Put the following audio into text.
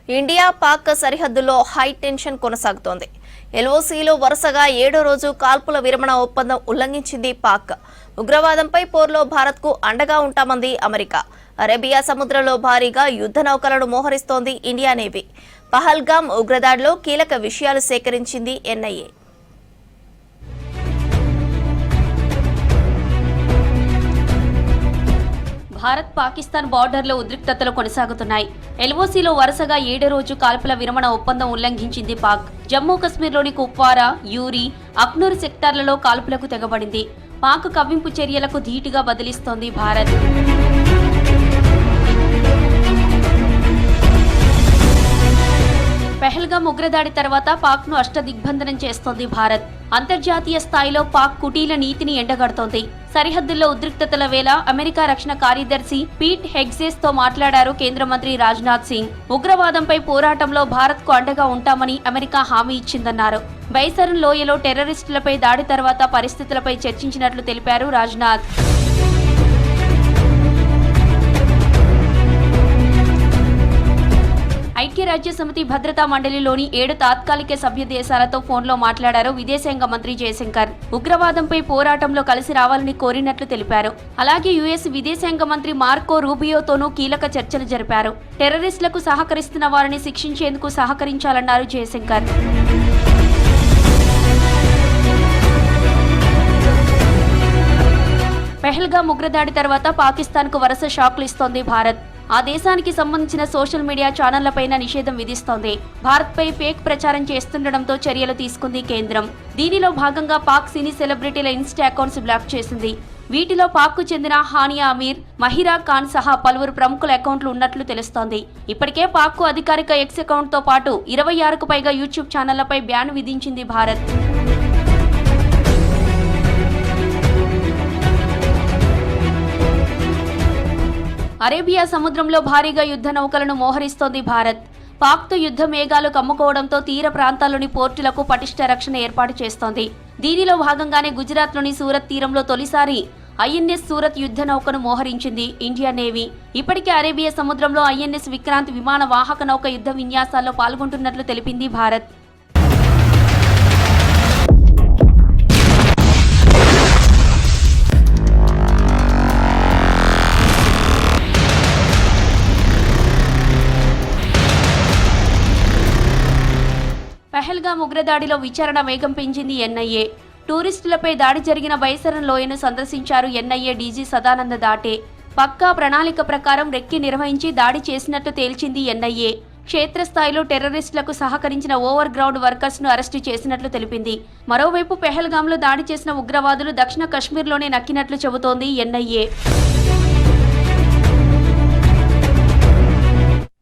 India Pak సరిహద్దుల్లో high tension కొనసాగుతోంది. ఎల్ఓసీలో వరుసగా 7వ రోజు కాల్పుల విరమణ ఒప్పందం ఉల్లంఘించింది పాక్. ఉగ్రవాదంపై పోర్లో భారత్కు అండగా ఉంటామంది అమెరికా. అరేబియా సముద్రంలో భారీగా యుద్ధ నౌకలను మోహరిస్తోంది ఇండియా నేవీ. పహల్గామ్ ఉగ్రదాడిలో కీలక విషయాలు సేకరించింది ఎన్ఐఏ. భారత్ పాకిస్తాన్ బార్డర్లో ఉద్రిక్తతలు కొనసాగుతున్నాయి. ఎల్ఓసీలో వరుసగా 7వ రోజు కాల్పుల విరమణ ఒప్పందం ఉల్లంఘించింది పాక్. జమ్మూ కశ్మీర్లోని కుప్వారా, యూరి, అఖ్నూర్ సెక్టార్లలో కాల్పులకు తెగబడింది. పాక్ కవ్వింపు చర్యలకు ధీటుగా బదిలిస్తోంది భారత్. పెహల్గామ్ ఉగ్రదాడి తర్వాత పాక్ను అష్టదిగ్బంధనం చేస్తోంది భారత్. అంతర్జాతీయ స్థాయిలో పాక్ కుటీల నీతిని ఎండగడుతోంది. సరిహద్దుల్లో ఉద్రిక్తతల వేళ అమెరికా రక్షణ కార్యదర్శి పీట్ హెగ్జేస్ తో మాట్లాడారు కేంద్ర మంత్రి రాజ్నాథ్ సింగ్. ఉగ్రవాదంపై పోరాటంలో భారత్కు అండగా ఉంటామని అమెరికా హామీ ఇచ్చిందన్నారు. బైసరన్ లోయలో టెర్రరిస్టులపై దాడి తర్వాత పరిస్థితులపై చర్చించినట్లు తెలిపారు రాజ్నాథ్. ఐక్యరాజ్యసమితి భద్రతా మండలిలోని 7 తాత్కాలిక సభ్య దేశాలతో ఫోన్లో మాట్లాడారు విదేశాంగ మంత్రి జయశంకర్. ఉగ్రవాదంపై పోరాటంలో కలిసి రావాలని కోరినట్లు తెలిపారు. అలాగే యుఎస్ విదేశాంగ మంత్రి మార్కో రూబియోతోనూ కీలక చర్చలు జరిపారు. టెర్రరిస్టులకు సహకరిస్తున్న వారిని శిక్షించేందుకు సహకరించాలన్నారు జయశంకర్. పెహల్గామ్ ఉగ్రదాడి తర్వాత పాకిస్తాన్కు వరుస షాక్లు ఇస్తోంది భారత్. ఆ దేశానికి సంబంధించిన సోషల్ మీడియా ఛానళ్లపైన నిషేధం విధిస్తోంది. భారత్పై ఫేక్ ప్రచారం చేస్తుండటంతో చర్యలు తీసుకుంది కేంద్రం. దీనిలో భాగంగా పాక్ సినీ సెలబ్రిటీల ఇన్స్టా అకౌంట్స్ బ్లాక్ చేసింది. వీటిలో పాక్కు చెందిన హానియా అమీర్, మహిరా ఖాన్ సహా పలువురు ప్రముఖుల అకౌంట్లు ఉన్నట్లు తెలుస్తోంది. ఇప్పటికే పాక్కు అధికారిక ఎక్స్ అకౌంట్తో పాటు 26కు పైగా యూట్యూబ్ ఛానళ్లపై బ్యాన్ విధించింది భారత్. అరేబియా సముద్రంలో భారీగా యుద్ధ నౌకలను మోహరిస్తోంది భారత్. పాక్తో యుద్ధ మేఘాలు కమ్ముకోవడంతో తీర ప్రాంతాల్లోని పోర్టులకు పటిష్ట రక్షణ ఏర్పాటు చేస్తోంది. దీనిలో భాగంగానే గుజరాత్లోని సూరత్ తీరంలో తొలిసారి ఐఎన్ఎస్ సూరత్ యుద్ధ నౌకను మోహరించింది ఇండియా నేవీ. ఇప్పటికే అరేబియా సముద్రంలో ఐఎన్ఎస్ విక్రాంత్ విమాన వాహక నౌక యుద్ధ విన్యాసాల్లో పాల్గొంటున్నట్లు తెలిపింది భారత్. పెహల్గామ్ ఉగ్రదాడిలో విచారణ వేగం పెంచింది ఎన్ఐఏ. టూరిస్టులపై దాడి జరిగిన బైసరన్ లోయను సందర్శించారు ఎన్ఐఏ డీజీ సదానంద దాటే. పక్కా ప్రణాళిక ప్రకారం రెక్కి నిర్వహించి దాడి చేసినట్లు తేల్చింది ఎన్ఐఏ. క్షేత్రస్థాయిలో టెర్రరిస్టులకు సహకరించిన ఓవర్ గ్రౌండ్ వర్కర్స్ ను అరెస్టు చేసినట్లు తెలిపింది. మరోవైపు పెహల్గామ్లో దాడి చేసిన ఉగ్రవాదులు దక్షిణ కశ్మీర్లోనే నక్కినట్లు చెబుతోంది ఎన్ఐఏ.